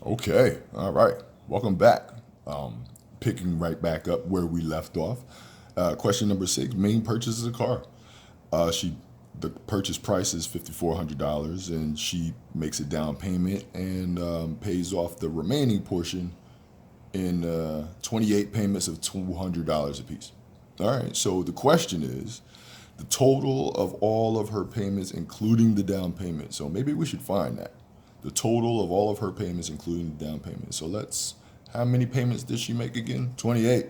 Okay, all right. Welcome back. Picking right back up where we left off. Question number 6: Main purchases a car. The purchase price is $5,400, and she makes a down payment and pays off the remaining portion in 28 payments of $200 apiece. All right. So the question is the total of all of her payments, including the down payment. So maybe we should find that. The total of all of her payments, including the down payment. So how many payments did she make again? 28.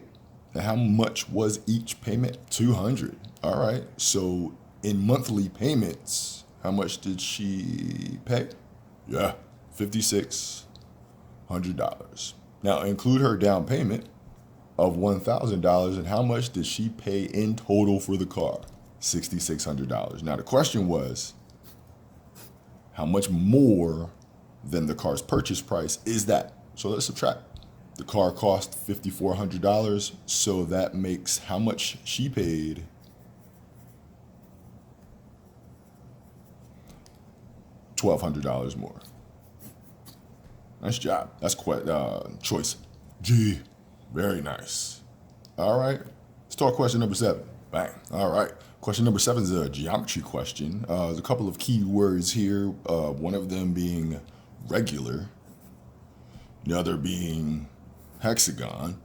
And how much was each payment? 200. All right. So in monthly payments, how much did she pay? Yeah, $5,600. Now include her down payment of $1,000, and how much did she pay in total for the car? $6,600. Now the question was, how much more than the car's purchase price is that? So let's subtract. The car cost $5,400, so that makes how much she paid? $1,200 more. Nice job. That's quite choice. G. Very nice. All right. Let's start question number 7. Bang. All right. Question number 7 is a geometry question. There's a couple of key words here. One of them being regular, the other being hexagon.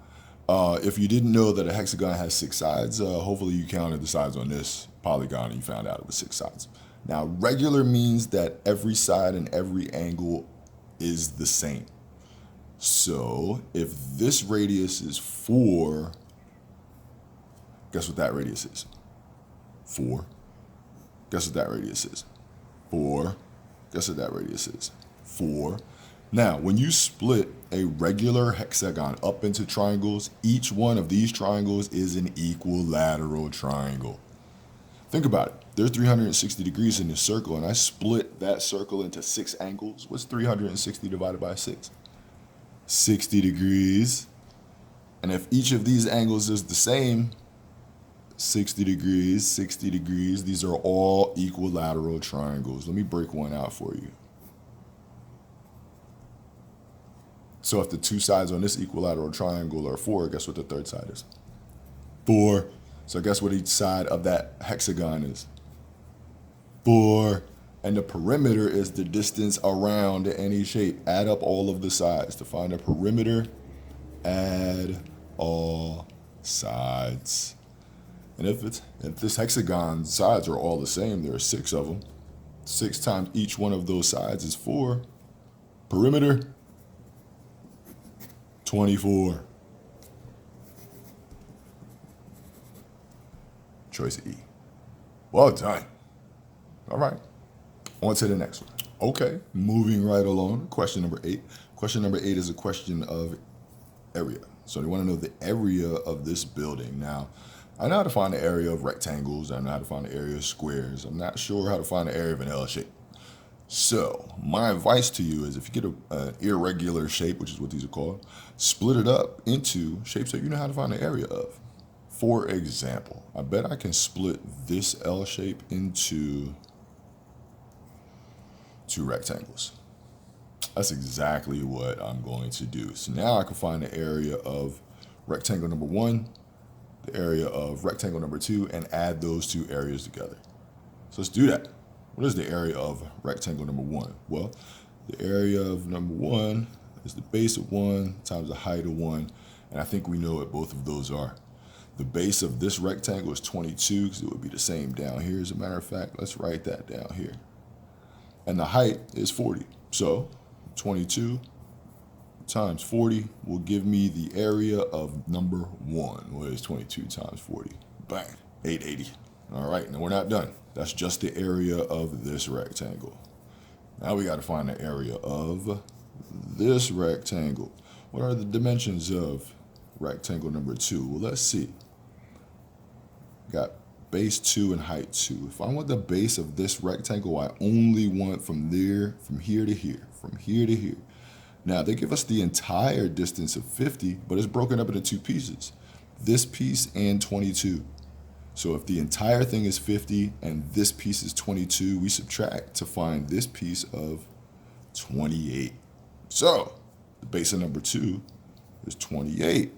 If you didn't know that a hexagon has 6 sides, hopefully you counted the sides on this polygon and you found out it was 6 sides. Now, regular means that every side and every angle is the same. So if this radius is 4, guess what that radius is? 4. Guess what that radius is? 4. Guess what that radius is? 4. Now, when you split a regular hexagon up into triangles, each one of these triangles is an equilateral triangle. Think about it. There's 360 degrees in this circle, and I split that circle into 6 angles. What's 360 divided by 6? 60 degrees. And if each of these angles is the same, 60 degrees, 60 degrees, these are all equilateral triangles. Let me break one out for you. So if the 2 sides on this equilateral triangle are 4, guess what the third side is? 4. So guess what each side of that hexagon is? 4. And the perimeter is the distance around any shape. Add up all of the sides. To find a perimeter, add all sides. And if this hexagon sides are all the same, there are 6 of them. 6 times each one of those sides is 4. Perimeter, 24. Choice E. Well done. All right. On to the next one. Okay. Moving right along. Question number 8. Question number 8 is a question of area. So they want to know the area of this building. Now, I know how to find the area of rectangles. I know how to find the area of squares. I'm not sure how to find the area of an L shape. So my advice to you is if you get an irregular shape, which is what these are called, split it up into shapes that you know how to find the area of. For example, I bet I can split this L shape into 2 rectangles. That's exactly what I'm going to do. So now I can find the area of rectangle number 1, the area of rectangle number 2, and add those 2 areas together. So let's do that. What is the area of rectangle number 1? Well, the area of number 1 is the base of 1 times the height of 1, and I think we know what both of those are. The base of this rectangle is 22, because it would be the same down here. As a matter of fact, let's write that down here. And the height is 40. So 22 times 40 will give me the area of number 1. What is 22 times 40? Bang, 880. All right, now we're not done. That's just the area of this rectangle. Now we got to find the area of this rectangle. What are the dimensions of rectangle number 2? Well, let's see. Got base 2 and height 2. If I want the base of this rectangle, I only want from here to here, from here to here. Now, they give us the entire distance of 50, but it's broken up into 2 pieces. This piece and 22. So if the entire thing is 50 and this piece is 22, we subtract to find this piece of 28. So The base of number 2 is 28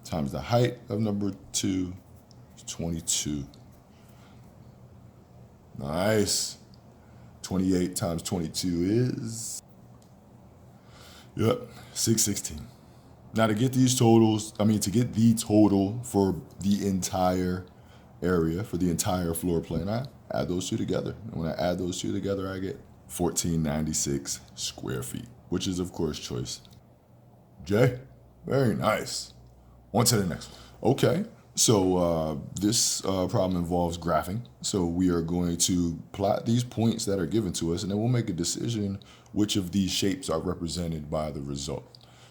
times the height of number 2 is 22. Nice. 28 times 22 is, yep, 616. Now to get these totals, to get the total for the entire area, for the entire floor plan, I add those two together. And when I add those two together, I get 1496 square feet, which is of course choice J. Very nice. On to the next one. Okay, so this problem involves graphing. So we are going to plot these points that are given to us, and then we'll make a decision which of these shapes are represented by the result.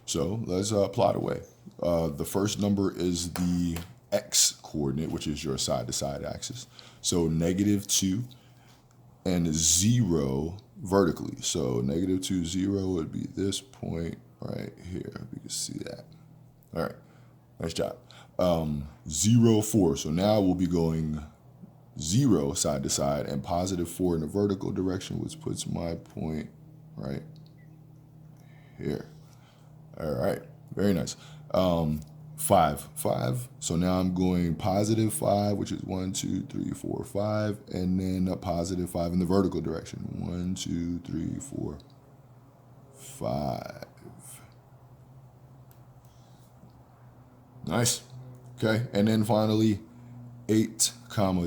So let's plot away. The first number is the x coordinate, which is your side-to-side axis. So -2 and 0 vertically. So -2, 0 would be this point right here. We can see that. All right, nice job. 0, 4. So now we'll be going 0 side to side and +4 in the vertical direction, which puts my point right here. All right, very nice. 5, 5. So now I'm going +5, which is 1, 2, 3, 4, 5, and then a +5 in the vertical direction. 1, 2, 3, 4, 5. Nice. Okay, and then finally 8,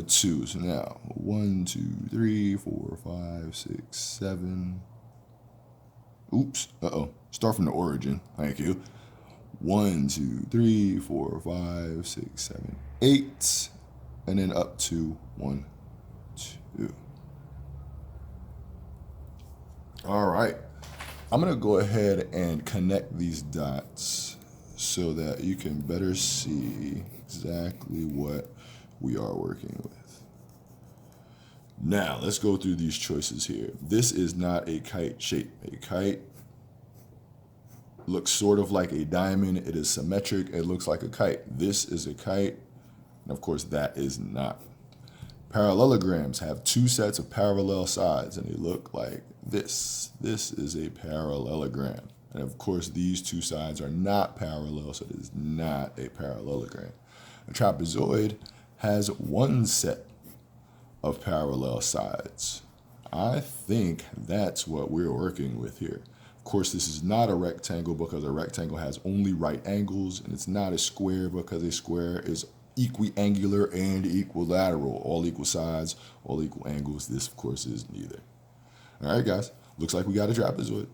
2. So now 1, 2, 3, 4, 5, 6, 7. Oops. Start from the origin. Thank you. 1, 2, 3, 4, 5, 6, 7, 8, and then up to 1, 2. All right. I'm gonna go ahead and connect these dots so that you can better see exactly what we are working with. Now, let's go through these choices here. This is not a kite shape. A kite looks sort of like a diamond. It is symmetric. It looks like a kite. This is a kite, and of course that is not. Parallelograms have two sets of parallel sides, and they look like this. This is a parallelogram. And of course, these two sides are not parallel, so it is not a parallelogram. A trapezoid has one set of parallel sides. I think that's what we're working with here. Of course, this is not a rectangle because a rectangle has only right angles, and it's not a square because a square is equiangular and equilateral. All equal sides, all equal angles. This, of course, is neither. All right, guys. Looks like we got a trapezoid.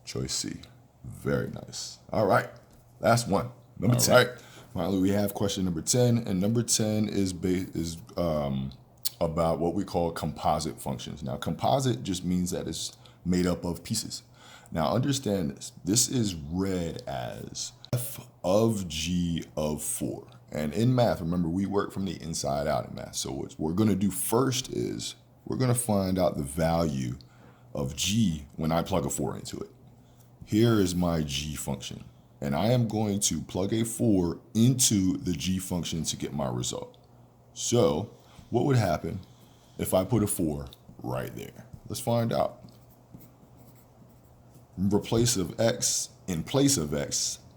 Choice C. Very nice. All right. Last one. Number 10. All right. Finally, we have question number 10. And number 10 is about what we call composite functions. Now, composite just means that it's made up of pieces. Now, understand this. This is read as f of g of 4. And in math, remember, we work from the inside out in math. So what we're going to do first is we're going to find out the value of g when I plug a 4 into it. Here is my g function. And I am going to plug a 4 into the g function to get my result. So what would happen if I put a 4 right there? Let's find out. In place of x,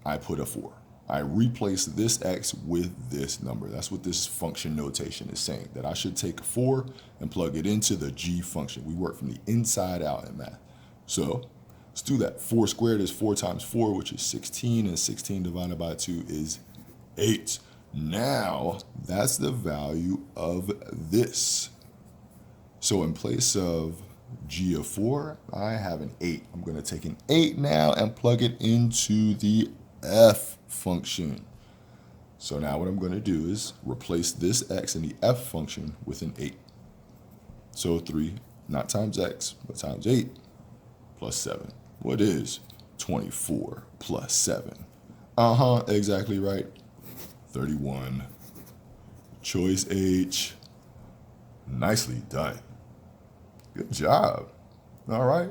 I put a 4. I replace this x with this number. That's what this function notation is saying, that I should take a 4 and plug it into the g function. We work from the inside out in math. So let's do that. 4 squared is 4 times 4, which is 16, and 16 divided by 2 is 8. Now, that's the value of this. So in place of g of 4, I have an 8. I'm going to take an 8 now and plug it into the f function. So now what I'm going to do is replace this x in the f function with an 8. So 3, not times x, but times 8 plus 7. What is 24 plus 7? Exactly right. 31. Choice H. Nicely done. Good job. All right.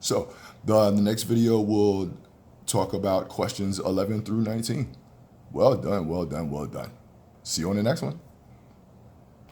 So the next video will talk about questions 11 through 19. Well done, well done, well done. See you on the next one.